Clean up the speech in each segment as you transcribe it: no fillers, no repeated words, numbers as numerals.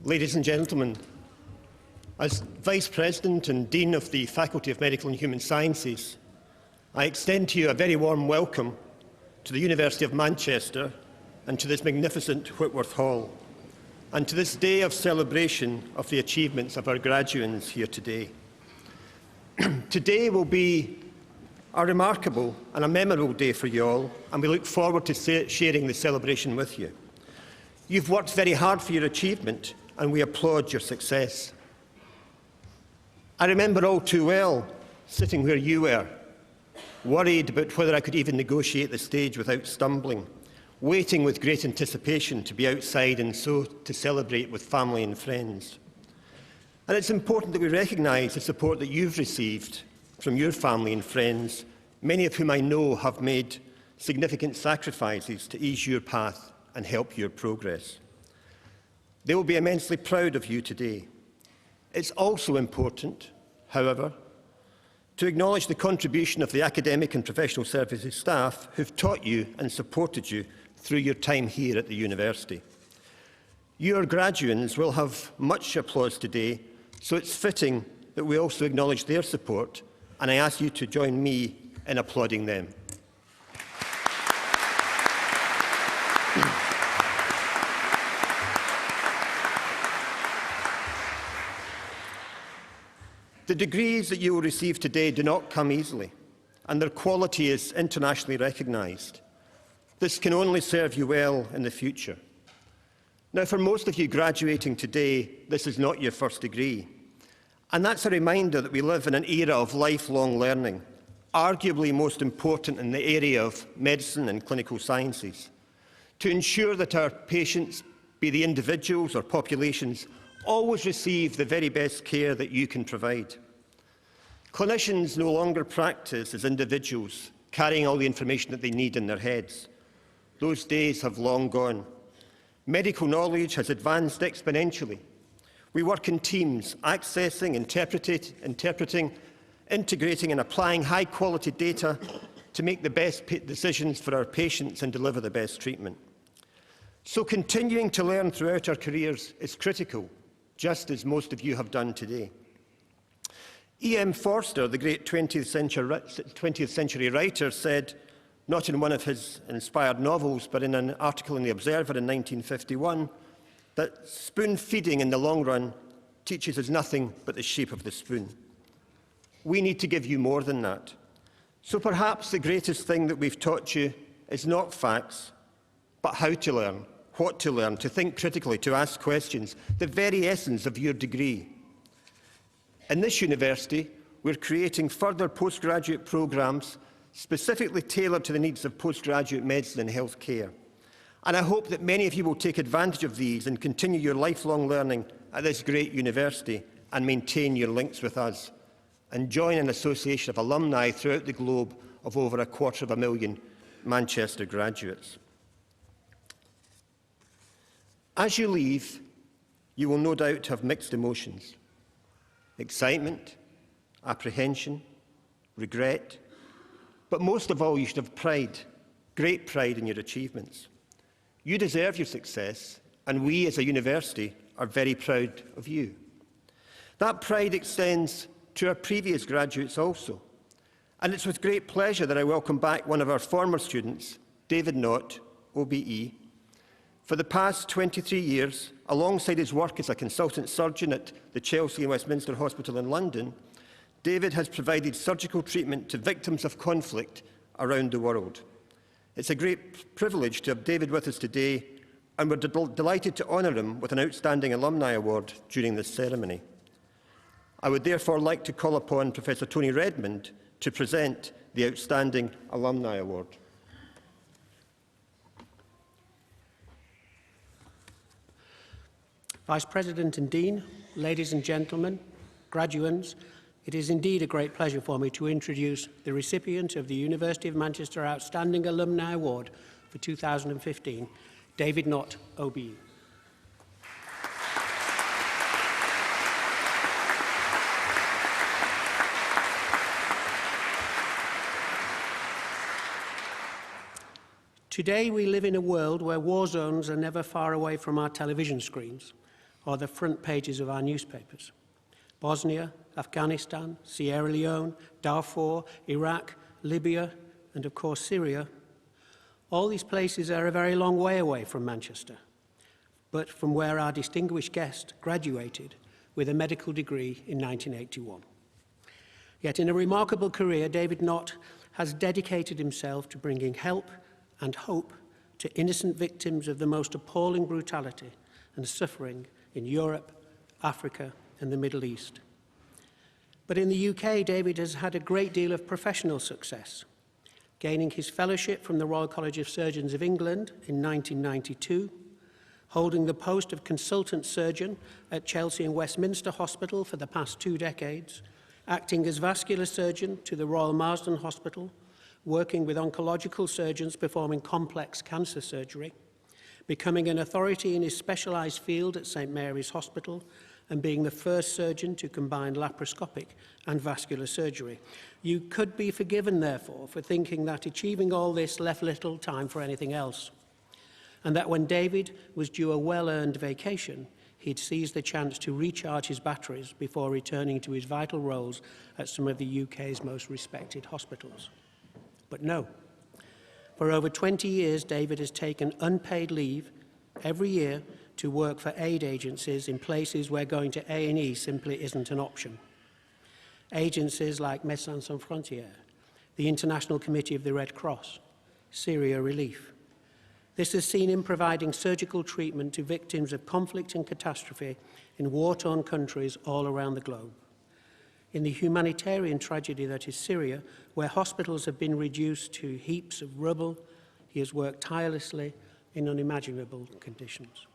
Ladies and gentlemen, as Vice President and Dean of the Faculty of Medical and Human Sciences, I extend to you a very warm welcome to the University of Manchester and to this magnificent Whitworth Hall, and to this day of celebration of the achievements of our graduates here today. Today will be a remarkable and a memorable day for you all, and we look forward to sharing the celebration with you. You've worked very hard for your achievement, and we applaud your success. I remember all too well sitting where you were, worried about whether I could even negotiate the stage without stumbling, waiting with great anticipation to be outside and so to celebrate with family and friends. And it's important that we recognise the support that you've received from your family and friends, many of whom I know have made significant sacrifices to ease your path and help your progress. They will be immensely proud of you today. It's also important, however, to acknowledge the contribution of the academic and professional services staff who've taught you and supported you through your time here at the university. Your graduates will have much applause today, so it's fitting that we also acknowledge their support, and I ask you to join me in applauding them. The degrees that you will receive today do not come easily, and their quality is internationally recognised. This can only serve you well in the future. Now, for most of you graduating today, this is not your first degree. And that's a reminder that we live in an era of lifelong learning, arguably most important in the area of medicine and clinical sciences, to ensure that our patients, be they individuals or populations, always receive the very best care that you can provide. Clinicians no longer practice as individuals, carrying all the information that they need in their heads. Those days have long gone. Medical knowledge has advanced exponentially. We work in teams, accessing, interpreting, integrating and applying high-quality data to make the best decisions for our patients and deliver the best treatment. So continuing to learn throughout our careers is critical, just as most of you have done today. E.M. Forster, the great 20th century writer, said, not in one of his inspired novels, but in an article in The Observer in 1951, that spoon feeding in the long run teaches us nothing but the shape of the spoon. We need to give you more than that. So perhaps the greatest thing that we've taught you is not facts, but how to learn, what to learn, to think critically, to ask questions, the very essence of your degree. In this university, we're creating further postgraduate programmes specifically tailored to the needs of postgraduate medicine and health care. And I hope that many of you will take advantage of these and continue your lifelong learning at this great university and maintain your links with us, and join an association of alumni throughout the globe of over 250,000 Manchester graduates. As you leave, you will no doubt have mixed emotions: excitement, apprehension, regret, but most of all you should have pride, great pride in your achievements. You deserve your success, and we as a university are very proud of you. That pride extends to our previous graduates also, and it's with great pleasure that I welcome back one of our former students, David Knott, OBE. For the past 23 years, alongside his work as a consultant surgeon at the Chelsea and Westminster Hospital in London, David has provided surgical treatment to victims of conflict around the world. It's a great privilege to have David with us today, and we're delighted to honour him with an Outstanding Alumni Award during this ceremony. I would therefore like to call upon Professor Tony Redmond to present the Outstanding Alumni Award. Vice President and Dean, ladies and gentlemen, graduands, it is indeed a great pleasure for me to introduce the recipient of the University of Manchester Outstanding Alumni Award for 2015, David Knott, OBE. Today we live in a world where war zones are never far away from our television screens, or the front pages of our newspapers. Bosnia, Afghanistan, Sierra Leone, Darfur, Iraq, Libya, and of course Syria. All these places are a very long way away from Manchester, but from where our distinguished guest graduated with a medical degree in 1981. Yet in a remarkable career, David Nott has dedicated himself to bringing help and hope to innocent victims of the most appalling brutality and suffering in Europe, Africa, and the Middle East. But in the UK, David has had a great deal of professional success, gaining his fellowship from the Royal College of Surgeons of England in 1992, holding the post of consultant surgeon at Chelsea and Westminster Hospital for the past 2 decades, acting as vascular surgeon to the Royal Marsden Hospital, working with oncological surgeons performing complex cancer surgery, becoming an authority in his specialised field at St Mary's Hospital, and being the first surgeon to combine laparoscopic and vascular surgery. You could be forgiven, therefore, for thinking that achieving all this left little time for anything else, and that when David was due a well-earned vacation, he'd seize the chance to recharge his batteries before returning to his vital roles at some of the UK's most respected hospitals. But no. For over 20 years, David has taken unpaid leave every year to work for aid agencies in places where going to A&E simply isn't an option. Agencies like Médecins Sans Frontières, the International Committee of the Red Cross, Syria Relief. This has seen him providing surgical treatment to victims of conflict and catastrophe in war-torn countries all around the globe. In the humanitarian tragedy that is Syria, where hospitals have been reduced to heaps of rubble, he has worked tirelessly in unimaginable conditions.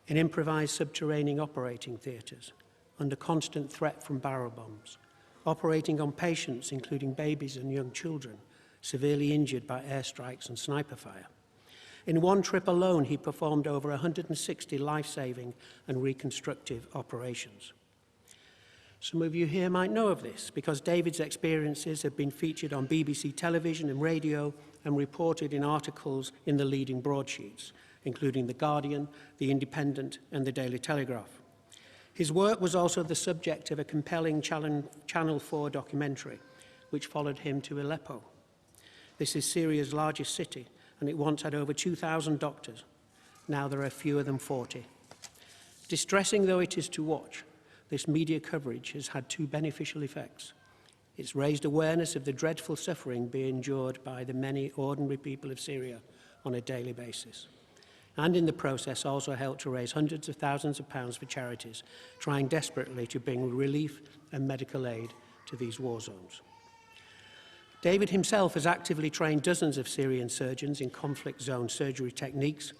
In improvised subterranean operating theatres, under constant threat from barrel bombs, operating on patients, including babies and young children, severely injured by airstrikes and sniper fire. In one trip alone, he performed over 160 life-saving and reconstructive operations. Some of you here might know of this because David's experiences have been featured on BBC television and radio and reported in articles in the leading broadsheets, including The Guardian, The Independent, and The Daily Telegraph. His work was also the subject of a compelling Channel 4 documentary, which followed him to Aleppo. This is Syria's largest city, and it once had over 2,000 doctors. Now there are fewer than 40. Distressing though it is to watch, this media coverage has had 2 beneficial effects. It's raised awareness of the dreadful suffering being endured by the many ordinary people of Syria on a daily basis, and in the process also helped to raise hundreds of thousands of pounds for charities trying desperately to bring relief and medical aid to these war zones. David himself has actively trained dozens of Syrian surgeons in conflict zone surgery techniques.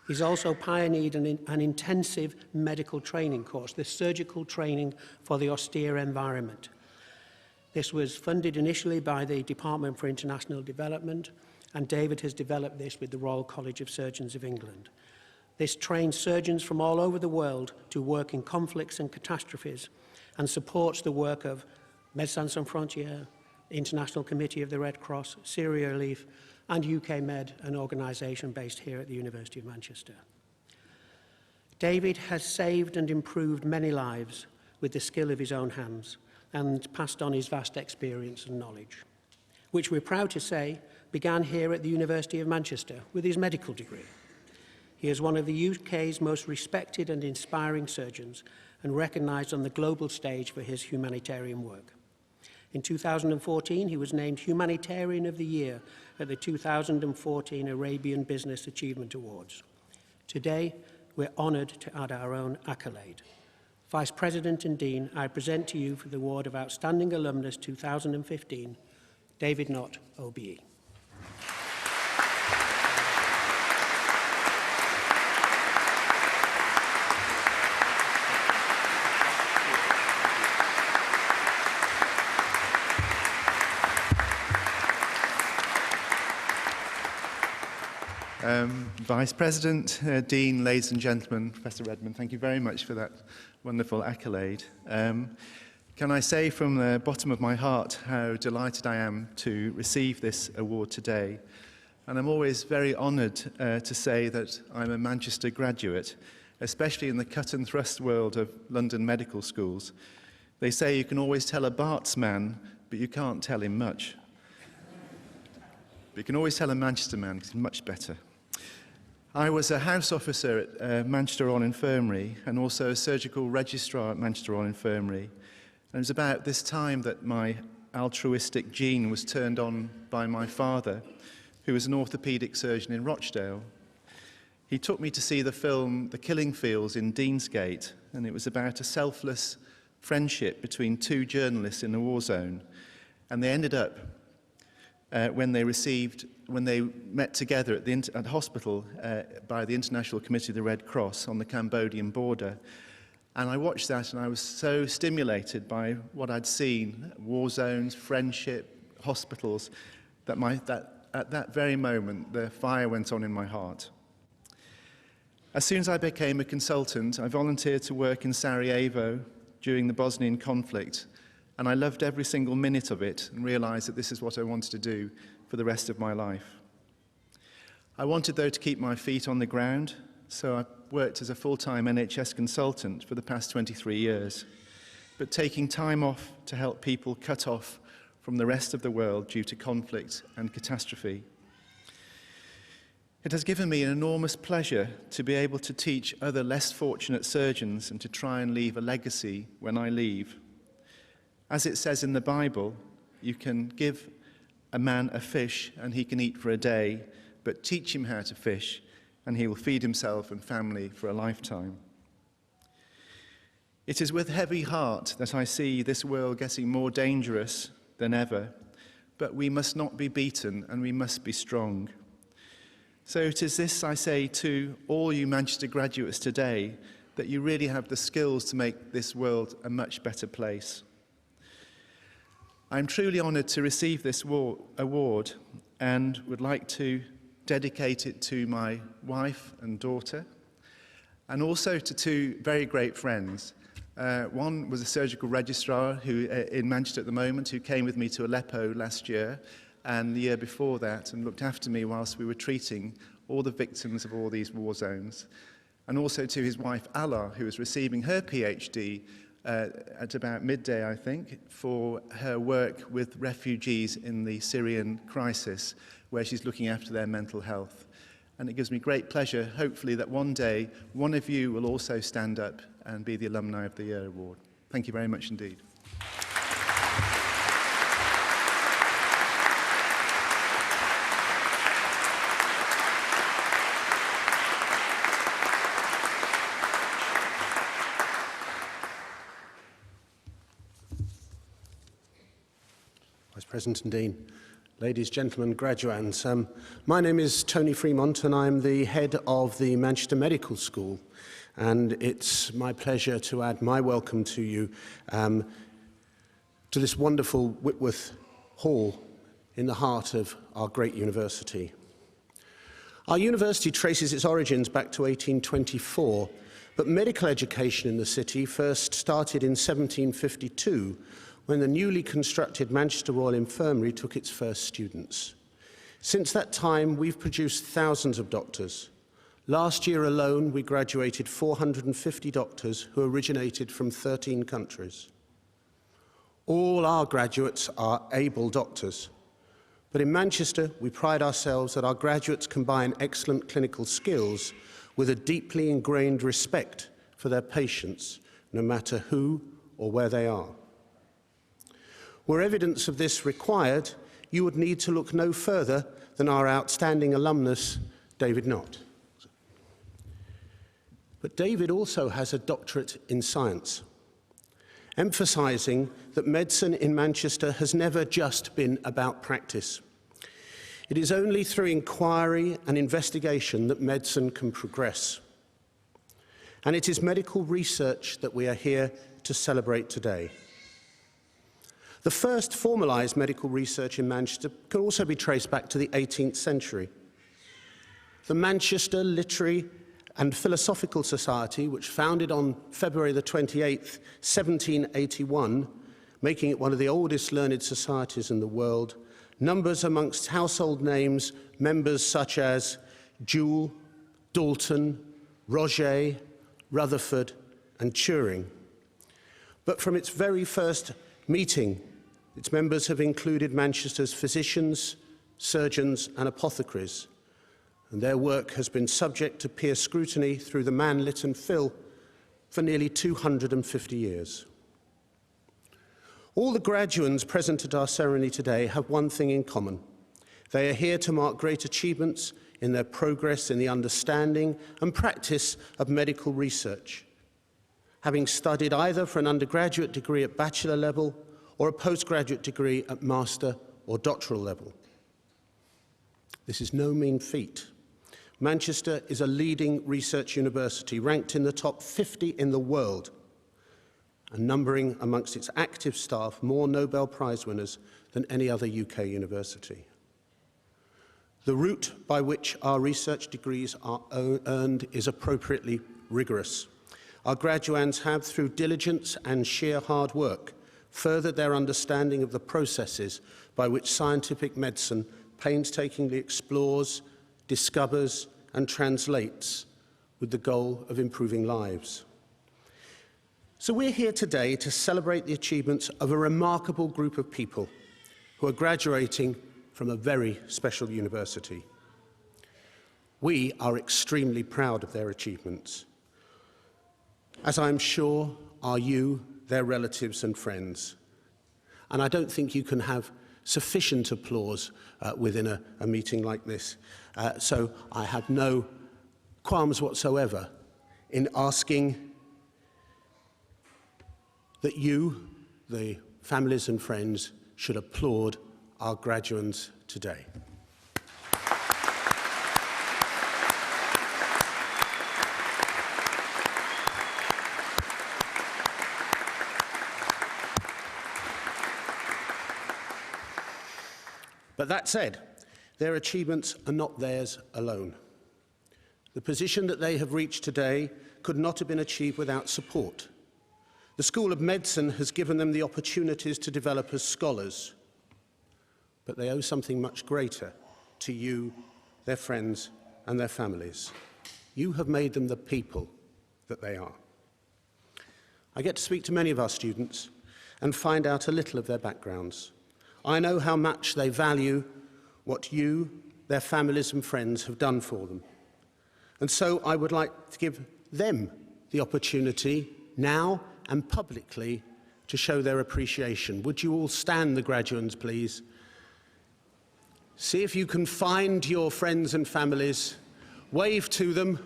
He's also pioneered an intensive medical training course, the surgical training for the austere environment. This was funded initially by the Department for International Development, and David has developed this with the Royal College of Surgeons of England. This trains surgeons from all over the world to work in conflicts and catastrophes and supports the work of Médecins Sans Frontières, International Committee of the Red Cross, Syria Relief, and UK Med, an organisation based here at the University of Manchester. David has saved and improved many lives with the skill of his own hands and passed on his vast experience and knowledge, which we're proud to say began here at the University of Manchester with his medical degree. He is one of the UK's most respected and inspiring surgeons and recognised on the global stage for his humanitarian work. In 2014, he was named Humanitarian of the Year at the 2014 Arabian Business Achievement Awards. Today, we're honoured to add our own accolade. Vice President and Dean, I present to you for the Award of Outstanding Alumnus 2015, David Nott, OBE. Vice President, Dean, ladies and gentlemen, Professor Redmond, thank you very much for that wonderful accolade. Can I say from the bottom of my heart how delighted I am to receive this award today. And I'm always very honoured to say that I'm a Manchester graduate, especially in the cut and thrust world of London medical schools. They say you can always tell a Barts man, but you can't tell him much. But you can always tell a Manchester man, because he's much better. I was a house officer at Manchester Royal Infirmary and also a surgical registrar at Manchester Royal Infirmary. And it was about this time that my altruistic gene was turned on by my father, who was an orthopaedic surgeon in Rochdale. He took me to see the film The Killing Fields in Deansgate, and it was about a selfless friendship between two journalists in a war zone. And they ended up, when they met together at the hospital by the International Committee of the Red Cross on the Cambodian border. And I watched that and I was so stimulated by what I'd seen, war zones, friendship, hospitals, that at that very moment the fire went on in my heart. As soon as I became a consultant, I volunteered to work in Sarajevo during the Bosnian conflict, and I loved every single minute of it and realized that this is what I wanted to do for the rest of my life. I wanted, though, to keep my feet on the ground, so I worked as a full-time NHS consultant for the past 23 years, but taking time off to help people cut off from the rest of the world due to conflict and catastrophe. It has given me an enormous pleasure to be able to teach other less fortunate surgeons and to try and leave a legacy when I leave. As it says in the Bible, you can give a man a fish and he can eat for a day, but teach him how to fish and he will feed himself and family for a lifetime. It is with heavy heart that I see this world getting more dangerous than ever, but we must not be beaten and we must be strong. So it is this I say to all you Manchester graduates today, that you really have the skills to make this world a much better place. I'm truly honoured to receive this award and would like to dedicate it to my wife and daughter, and also to two very great friends. One was a surgical registrar who, in Manchester at the moment, who came with me to Aleppo last year and the year before that and looked after me whilst we were treating all the victims of all these war zones. And also to his wife, Ala, who was receiving her PhD at about midday, I think, for her work with refugees in the Syrian crisis, where she's looking after their mental health. And it gives me great pleasure, hopefully, that one day one of you will also stand up and be the Alumni of the Year Award. Thank you very much indeed. Vice President and Dean, ladies, gentlemen, graduands. My name is Tony Fremont and I'm the head of the Manchester Medical School. And it's my pleasure to add my welcome to you to this wonderful Whitworth Hall in the heart of our great university. Our university traces its origins back to 1824, but medical education in the city first started in 1752 when the newly constructed Manchester Royal Infirmary took its first students. Since that time, we've produced thousands of doctors. Last year alone, we graduated 450 doctors who originated from 13 countries. All our graduates are able doctors. But in Manchester, we pride ourselves that our graduates combine excellent clinical skills with a deeply ingrained respect for their patients, no matter who or where they are. Were evidence of this required, you would need to look no further than our outstanding alumnus, David Knott. But David also has a doctorate in science, emphasising that medicine in Manchester has never just been about practice. It is only through inquiry and investigation that medicine can progress. And it is medical research that we are here to celebrate today. The first formalised medical research in Manchester can also be traced back to the 18th century. The Manchester Literary and Philosophical Society, which founded on February the 28th, 1781, making it one of the oldest learned societies in the world, numbers amongst household names members such as Joule, Dalton, Roget, Rutherford and Turing. But from its very first meeting, its members have included Manchester's physicians, surgeons and apothecaries, and their work has been subject to peer scrutiny through the Man, Lit and Phil for nearly 250 years. All the graduands present at our ceremony today have one thing in common. They are here to mark great achievements in their progress in the understanding and practice of medical research, having studied either for an undergraduate degree at bachelor level or a postgraduate degree at master or doctoral level. This is no mean feat. Manchester is a leading research university, ranked in the top 50 in the world, and numbering amongst its active staff more Nobel Prize winners than any other UK university. The route by which our research degrees are earned is appropriately rigorous. Our graduands have, through diligence and sheer hard work, furthered their understanding of the processes by which scientific medicine painstakingly explores, discovers, and translates with the goal of improving lives. So we're here today to celebrate the achievements of a remarkable group of people who are graduating from a very special university. We are extremely proud of their achievements, as I'm sure are you, their relatives and friends. And I don't think you can have sufficient applause within a meeting like this. So I have no qualms whatsoever in asking that you, the families and friends, should applaud our graduands today. But that said, their achievements are not theirs alone. The position that they have reached today could not have been achieved without support. The School of Medicine has given them the opportunities to develop as scholars, but they owe something much greater to you, their friends, and their families. You have made them the people that they are. I get to speak to many of our students and find out a little of their backgrounds. I know how much they value what you, their families and friends have done for them. And so I would like to give them the opportunity now and publicly to show their appreciation. Would you all stand, the graduands, please? See if you can find your friends and families. Wave to them.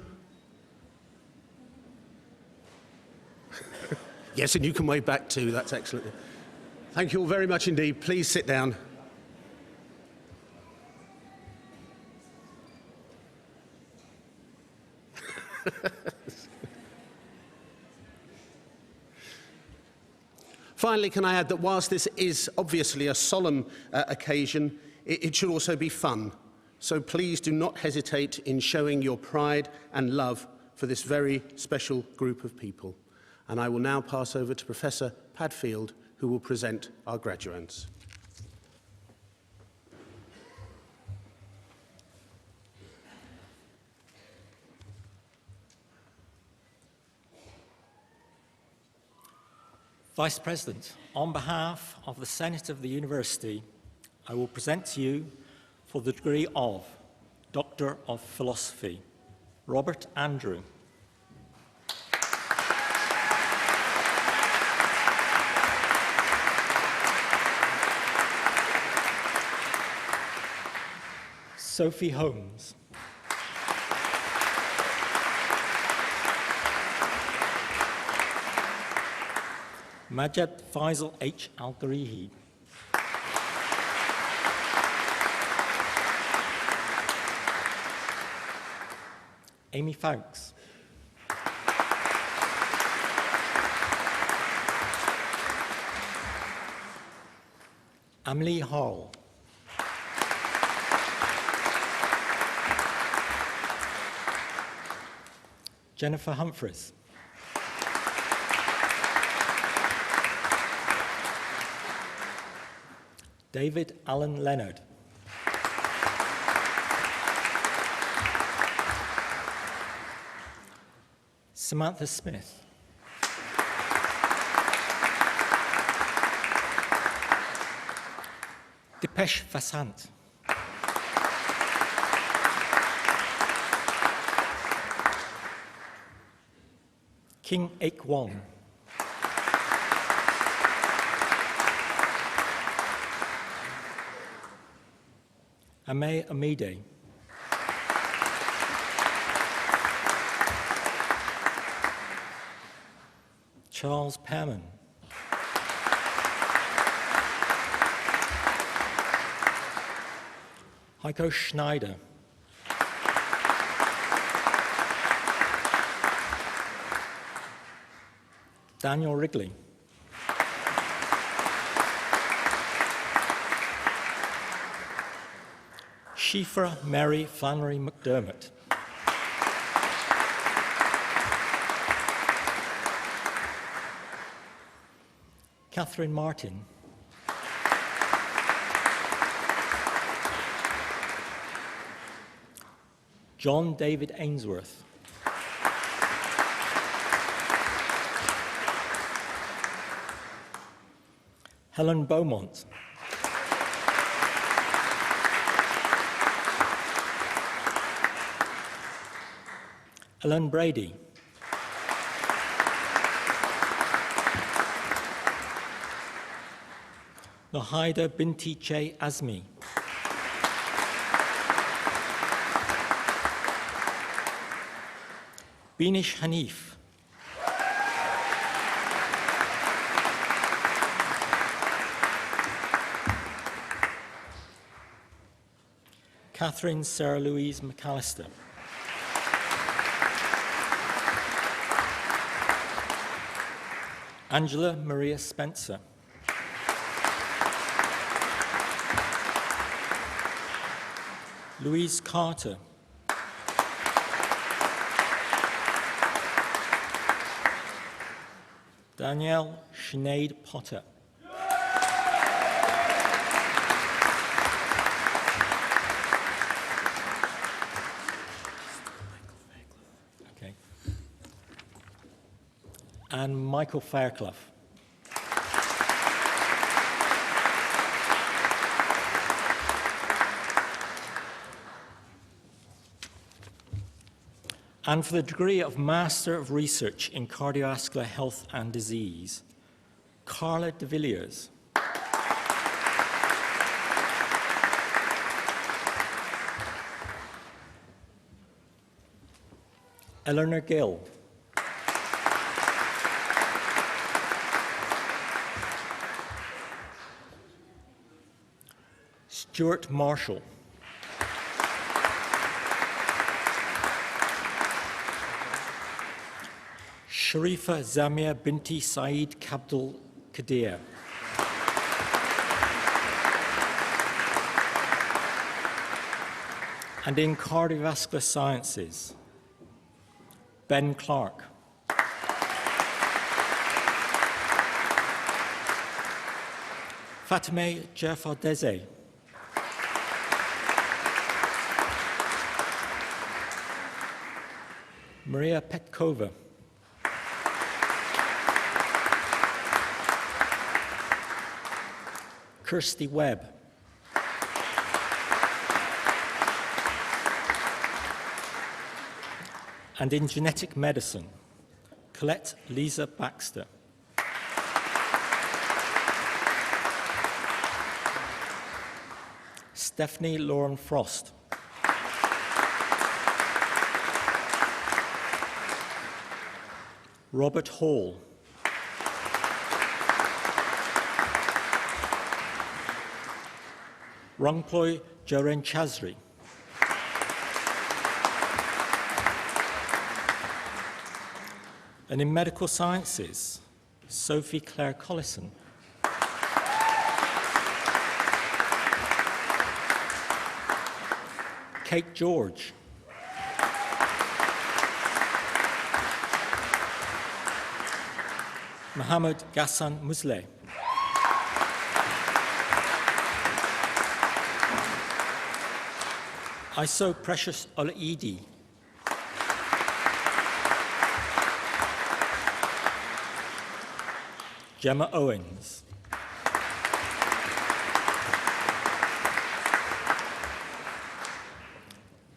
Yes, and you can wave back too. That's excellent. Thank you all very much indeed. Please sit down. Finally, can I add that whilst this is obviously a solemn occasion, it should also be fun. So please do not hesitate in showing your pride and love for this very special group of people. And I will now pass over to Professor Padfield, who will present our graduands. Vice President, on behalf of the Senate of the University, I will present to you for the degree of Doctor of Philosophy, Robert Andrew. Sophie Holmes. Majed Faisal H. Al-Garihi. Amy Fowkes. Amelie Hall. Jennifer Humphreys. David Allen Leonard. Samantha Smith. Dipesh Vasant. King Ek Wong. Ame Amide. Charles Perman. Heiko Schneider. Daniel Wrigley. Shifra Mary Flannery McDermott. Catherine Martin. John David Ainsworth. Helen Beaumont. Ellen Brady. Nahida Binti Che Azmi. Binish Hanif. Catherine Sarah Louise McAllister. Angela Maria Spencer. Louise Carter. Danielle Sinead Potter. Okay. And Michael Fairclough. And for the degree of Master of Research in Cardiovascular Health and Disease, Carla de Villiers. Eleanor Gill. Stuart Marshall. Sharifa Zamia Binti Saeed Kabdul Kadir. And in cardiovascular sciences, Ben Clark. Fatime Jafardeze. Maria Petkova. Kirsty Webb. And in genetic medicine, Colette Lisa Baxter. Stephanie Lauren Frost. Robert Hall. Rangploy Joren Chazri. And in medical sciences, Sophie Claire Collison. Kate George. Mohammed Ghassan Musleh. Iso Precious Ol-Idi. Gemma Owens.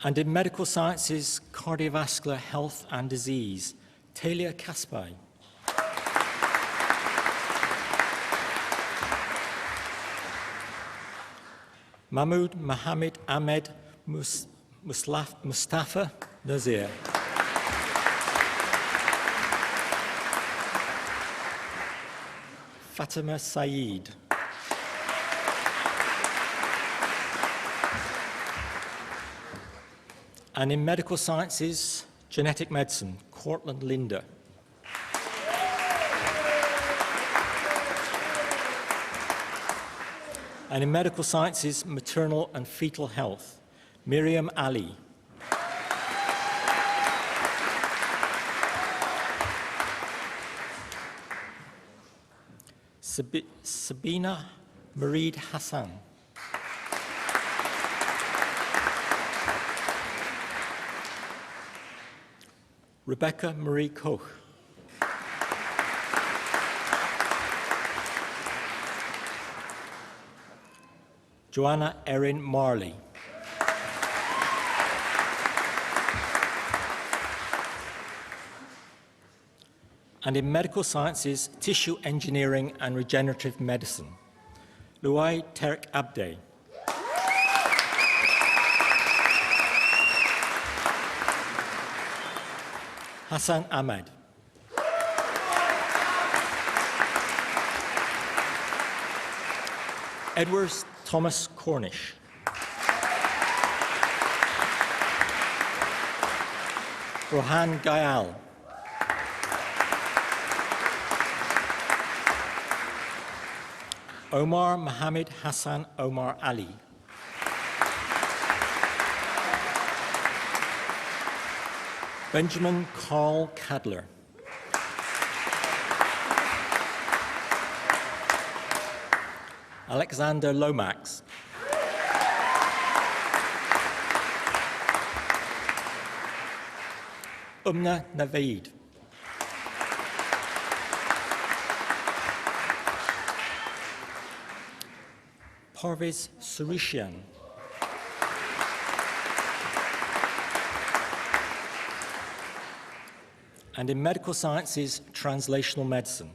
And in medical sciences, cardiovascular health and disease, Talia Kaspai. Mahmoud Mohammed Ahmed Mustafa Nazir. Fatima Saeed. And in medical sciences, genetic medicine, Cortland Linda. And in medical sciences, maternal and fetal health, Miriam Ali. Sabina Mareed Hassan. Rebecca Marie Koch. Joanna Erin Marley. And in medical sciences, tissue engineering and regenerative medicine, Luai Terik Abde. Hassan Ahmed. Edwards Thomas Cornish. Rohan Gayal. Omar Mohammed Hassan Omar Ali. Benjamin Carl Cadler. Alexander Lomax. Umna Naveed. Parvez Surishian. And in medical sciences, translational medicine,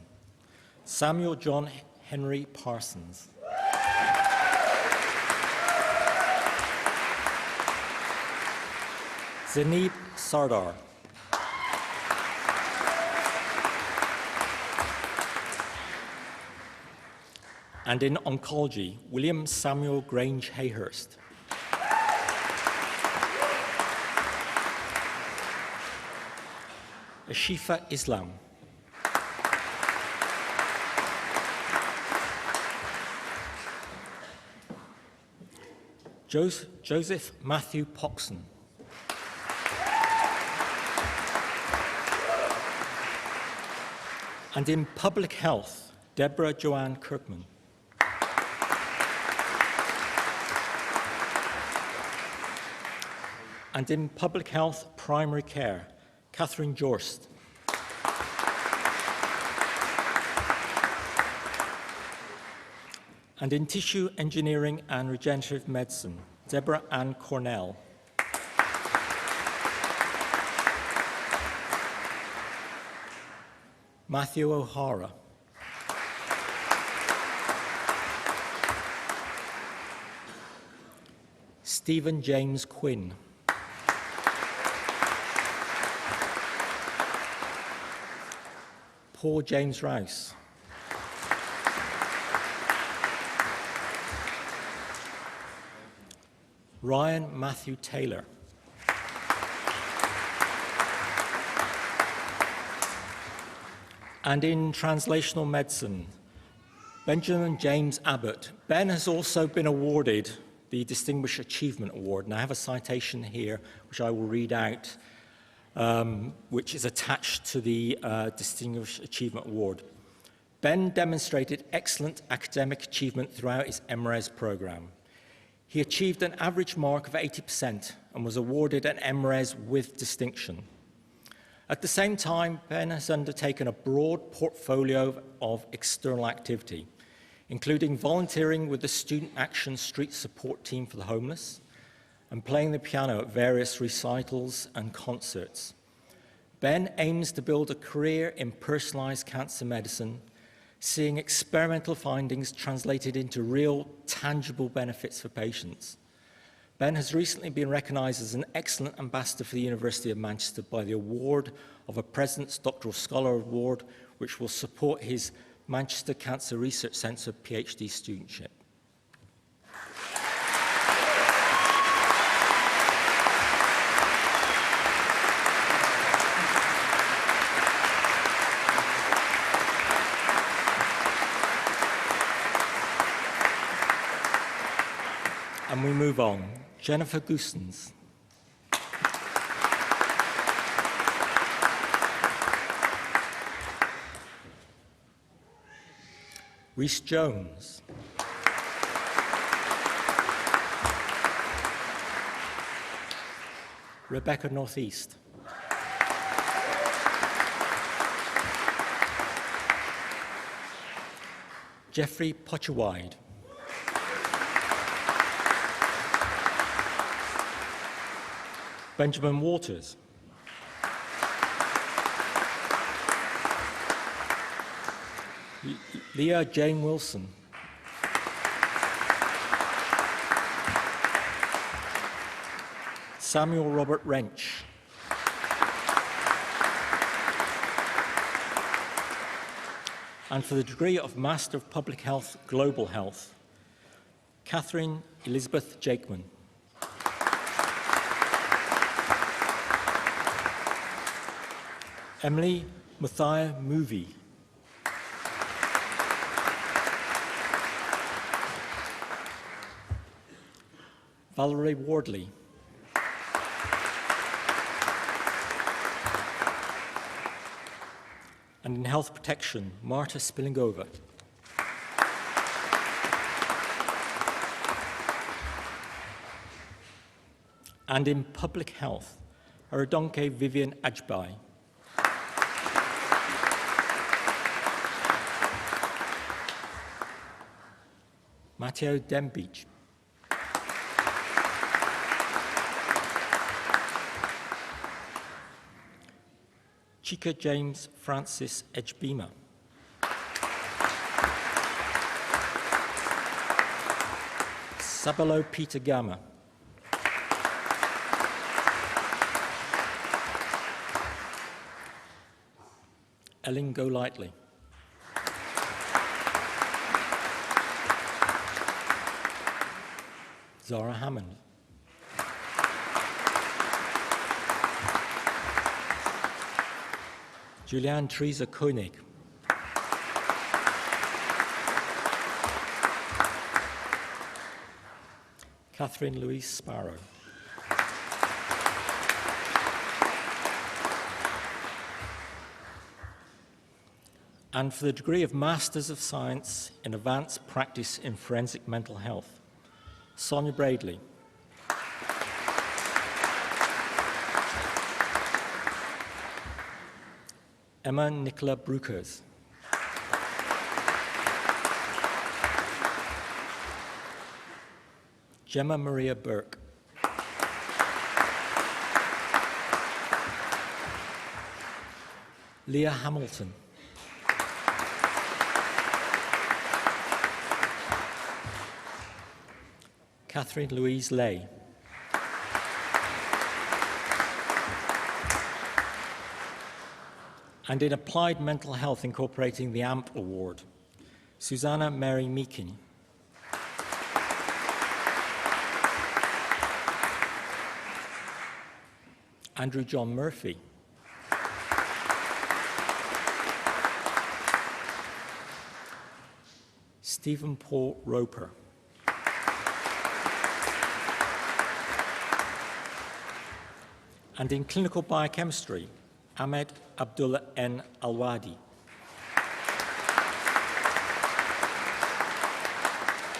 Samuel John Henry Parsons. Zainib Sardar. And in oncology, William Samuel Grange Hayhurst. Ashifa Islam. Joseph Matthew Poxon. And in public health, Deborah Joanne Kirkman. And in public health, primary care, Catherine Jorst. And in tissue engineering and regenerative medicine, Deborah Ann Cornell. Matthew O'Hara. Stephen James Quinn. Paul James Rouse. Ryan Matthew Taylor. And in translational medicine, Benjamin James Abbott. Ben has also been awarded the Distinguished Achievement Award, and I have a citation here which I will read out, which is attached to the Distinguished Achievement Award. Ben demonstrated excellent academic achievement throughout his MRes program. He achieved an average mark of 80% and was awarded an MRes with distinction. At the same time, Ben has undertaken a broad portfolio of external activity, including volunteering with the Student Action Street Support Team for the Homeless and playing the piano at various recitals and concerts. Ben aims to build a career in personalised cancer medicine, seeing experimental findings translated into real, tangible benefits for patients. Ben has recently been recognised as an excellent ambassador for the University of Manchester by the award of a President's Doctoral Scholar Award, which will support his Manchester Cancer Research Centre PhD studentship. And we move on. Jennifer Goosens. Rhys Jones. Rebecca Northeast. Jeffrey Potchewide. Benjamin Waters. Leah Jane Wilson. Samuel Robert Wrench. And for the degree of Master of Public Health, Global Health, Catherine Elizabeth Jakeman. Emily Muthia Movie. Valerie Wardley. And in health protection, Marta Spillingova. And in public health, Aradonke Vivian Ajbai. Matteo Dembeach. Chika James Francis Edgebeamer. Sabalo Peter Gamma. Ellen Golightly. Zara Hammond. Julianne Teresa Koenig. Catherine Louise Sparrow. And for the degree of Masters of Science in Advanced Practice in Forensic Mental Health, Sonia Bradley. Emma Nicola Brukers. Gemma Maria Burke. Leah Hamilton. Catherine Louise Lay. And in Applied Mental Health, incorporating the AMP Award, Susanna Mary Meakin. Andrew John Murphy. Stephen Paul Roper. And in clinical biochemistry, Ahmed Abdullah N. Alwadi.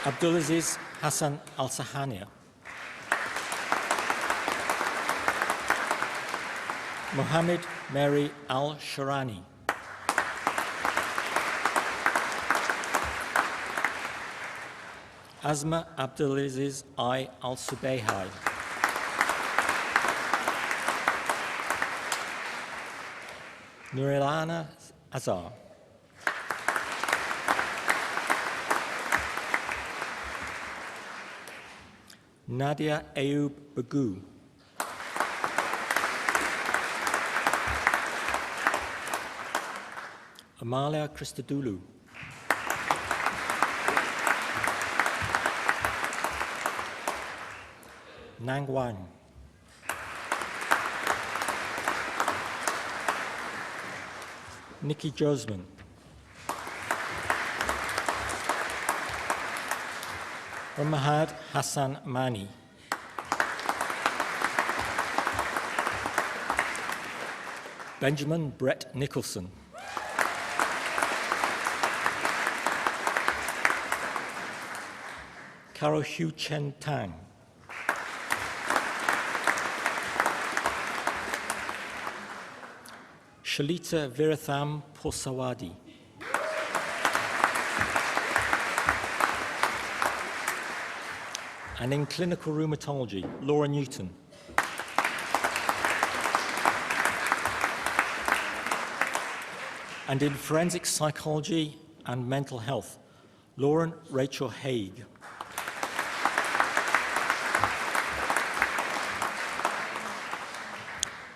Abdulaziz Hassan Al-Sahania. Mohammed Mary Al-Sharani. Asma Abdulaziz I. Al-Subehai. Nurilana Azar. Nadia Ayub Bagu. Amalia Christodoulou. Nang Wang. Nikki Josman. Ramahad Hassan Mani. Benjamin Brett Nicholson. Carol Hu Chen Tang. Shalita Viratham Posawadi. And in clinical rheumatology, Laura Newton. And in forensic psychology and mental health, Lauren Rachel Haig.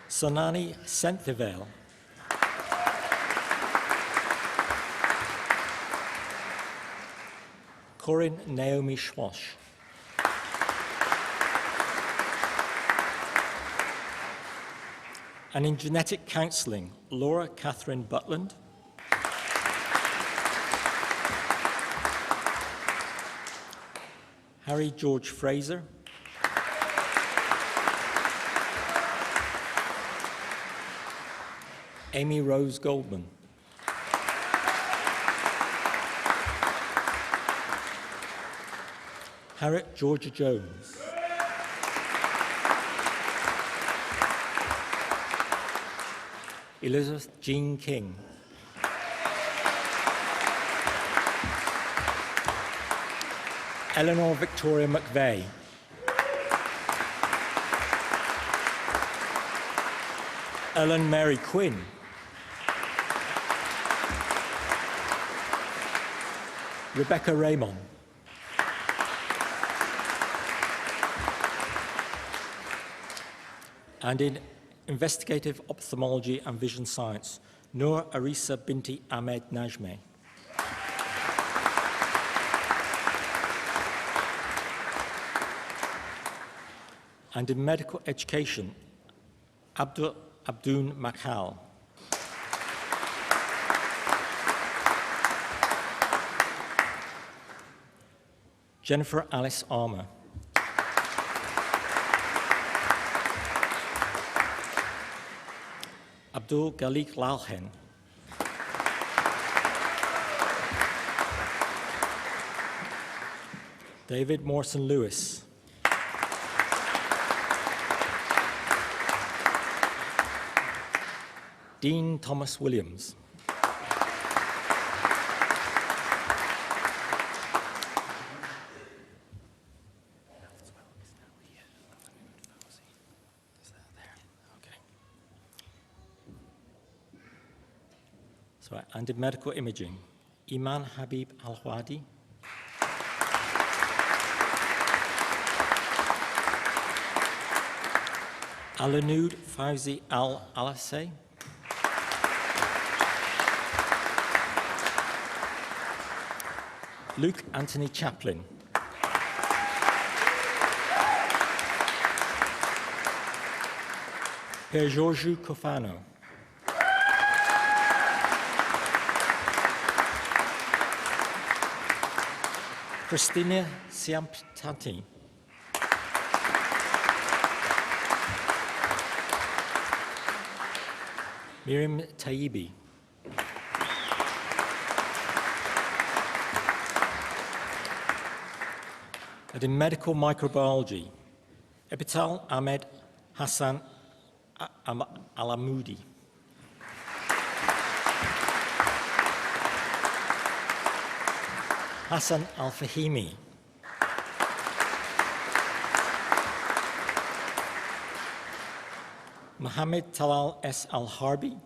Sonani Senthivel. Corinne Naomi Schwash. And in genetic counselling, Laura Catherine Butland. Harry George Fraser. Amy Rose Goldman. Harriet Georgia Jones. Elizabeth Jean King. Eleanor Victoria McVeigh. Ellen Mary Quinn. Rebecca Raymond. And in investigative ophthalmology and vision science, Noor Arisa Binti Ahmed Najmeh. And in medical education, Abdul Abdun Makhal. Jennifer Alice Armour. Abdul Galik Lalhen. David Morrison Lewis. Dean Thomas Williams. And in medical imaging, Iman Habib Al-Hwadi. Alanud Fauzi Al-Alasseh. Luke Anthony Chaplin. Per Giorgio Cofano. Christina Siamptati. Miriam Taibi. And in medical microbiology, Epital Ahmed Hassan Alamoudi. Hassan Al-Fahimi. Mohammed Talal S. Al-Harbi.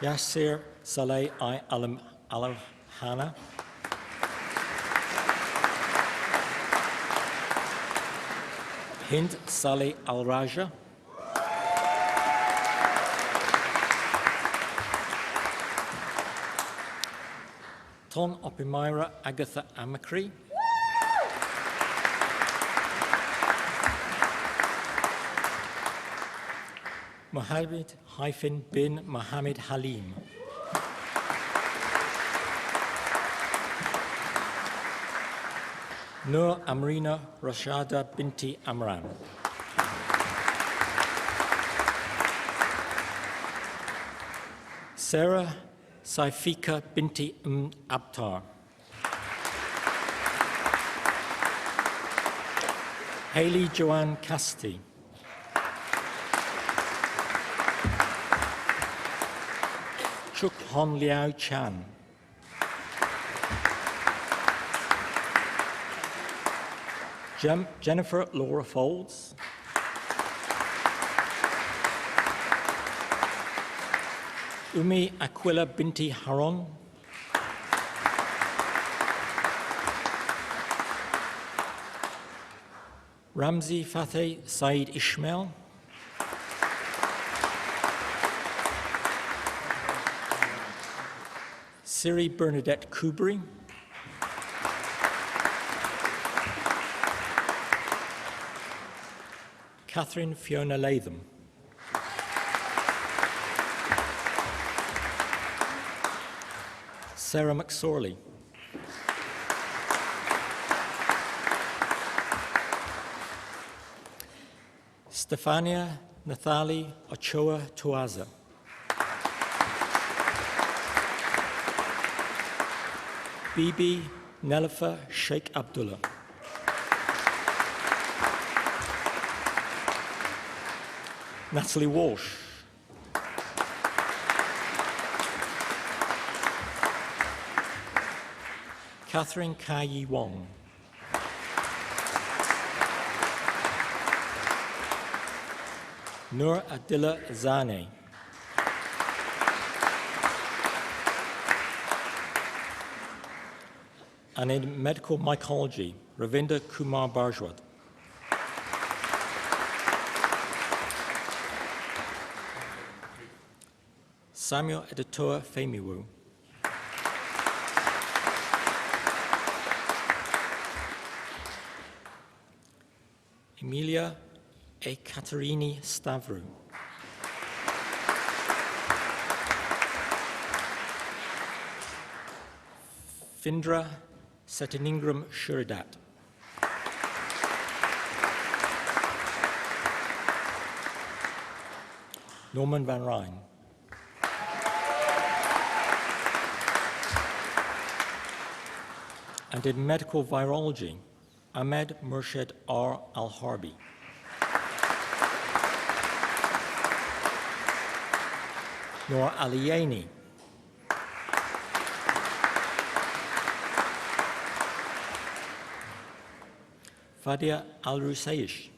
Yasser Saleh I. Al-Hana. Hind Saleh Al-Raja. Ton Opimira Agatha Amakri. Mohammed bin Mohammed Halim. Nur Amrina Rashada binti Amran. Sarah Saifika binti Abtar. Hayley Joanne Casti. Chuk Hon Liao Chan. Jennifer Laura Folds. Umi Aquila binti Haron. Ramzi Fateh Said Ishmael. Siri Bernadette Kubri. Catherine Fiona Latham. Sarah McSorley. Stefania Nathali Ochoa Tuaza. Bibi Nelifa Sheikh Abdullah. Natalie Walsh. Catherine Kai Wong. Nur Adila Zane. And in medical mycology, Ravinder Kumar Barjwad. Samuel Editoa Femiwu. Emilia Ekaterini Stavru. Findra Setiningram Shuridat. Norman Van Rijn. And in medical virology, Ahmed Murshid R. Al-Harbi. Noor Aliyani. Fadia Al-Rusaish.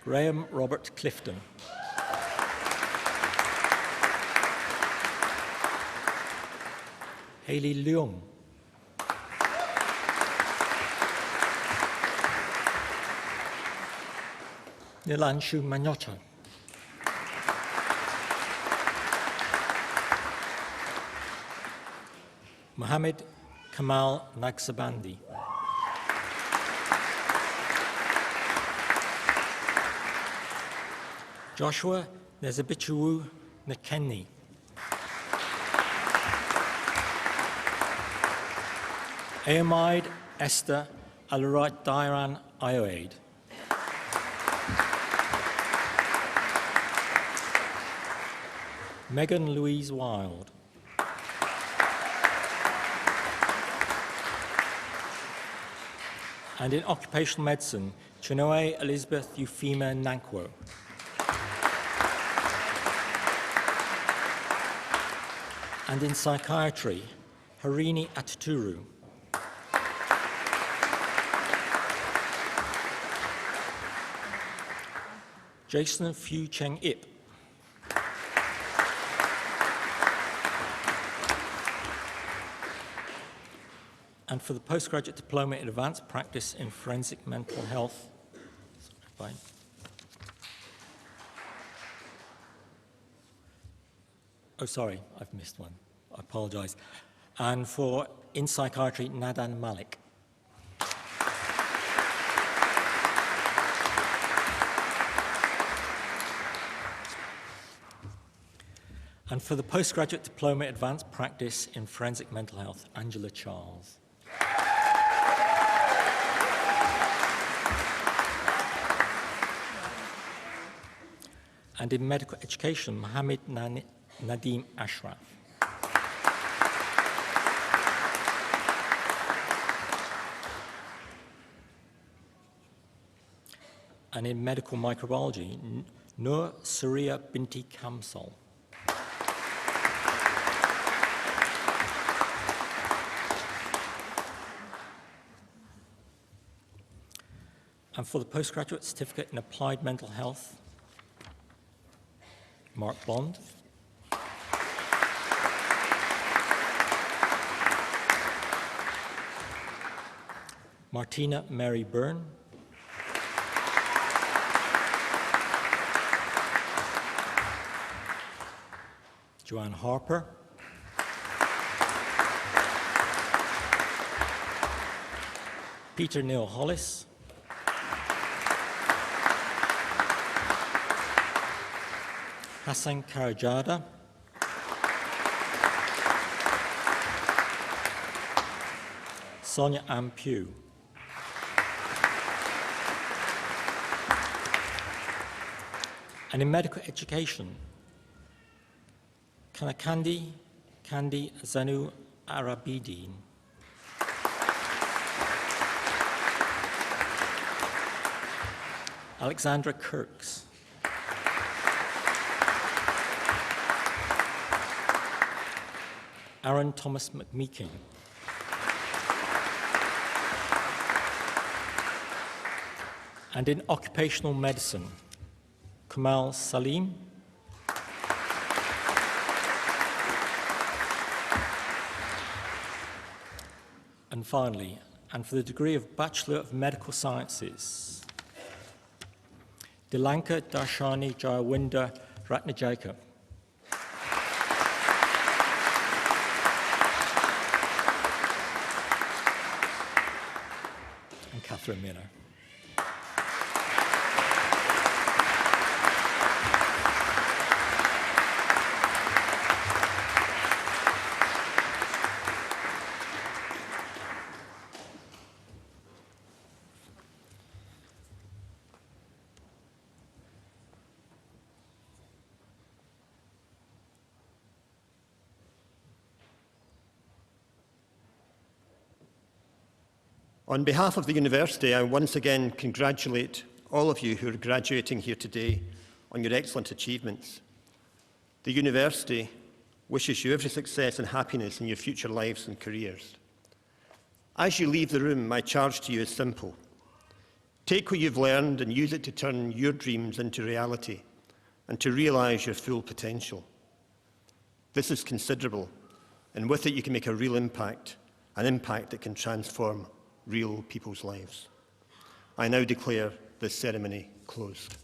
Graham Robert Clifton. Haley Leung. Nilanshu Manyota. Mohammed Kamal Nagsabandi. Joshua Nezabichu Nakeni. Aamide Esther Alarat Dairan Ioade. Megan Louise Wild. And in occupational medicine, Chinoe Elizabeth Euphema Nankwo. And in psychiatry, Harini Ataturu. Jason Fu Cheng Ip. And for the postgraduate diploma in advanced practice in forensic mental health, oh, sorry, I've missed one. I apologize. And for in psychiatry, Nadan Malik. And for the postgraduate diploma in advanced practice in forensic mental health, Angela Charles. And in medical education, Mohammed Nadim Ashraf. And in medical microbiology, Nur Surya Binti Kamsal. And for the postgraduate certificate in applied mental health, Mark Bond. Martina Mary Byrne. Joanne Harper. Peter Neil Hollis. Hassan Karajada. Sonia Ann Pugh. And in medical education, Kanakandi Kandi Zanu Arabidin. Alexandra Kirks. Aaron Thomas McMeeking. And in occupational medicine, Kamal Salim. And finally, and for the degree of Bachelor of Medical Sciences, Dilanka Darshani Jayawinda Ratnajaka. And Catherine Miller. On behalf of the University, I once again congratulate all of you who are graduating here today on your excellent achievements. The University wishes you every success and happiness in your future lives and careers. As you leave the room, my charge to you is simple. Take what you've learned and use it to turn your dreams into reality and to realise your full potential. This is considerable, and with it you can make a real impact, an impact that can transform real people's lives. I now declare this ceremony closed.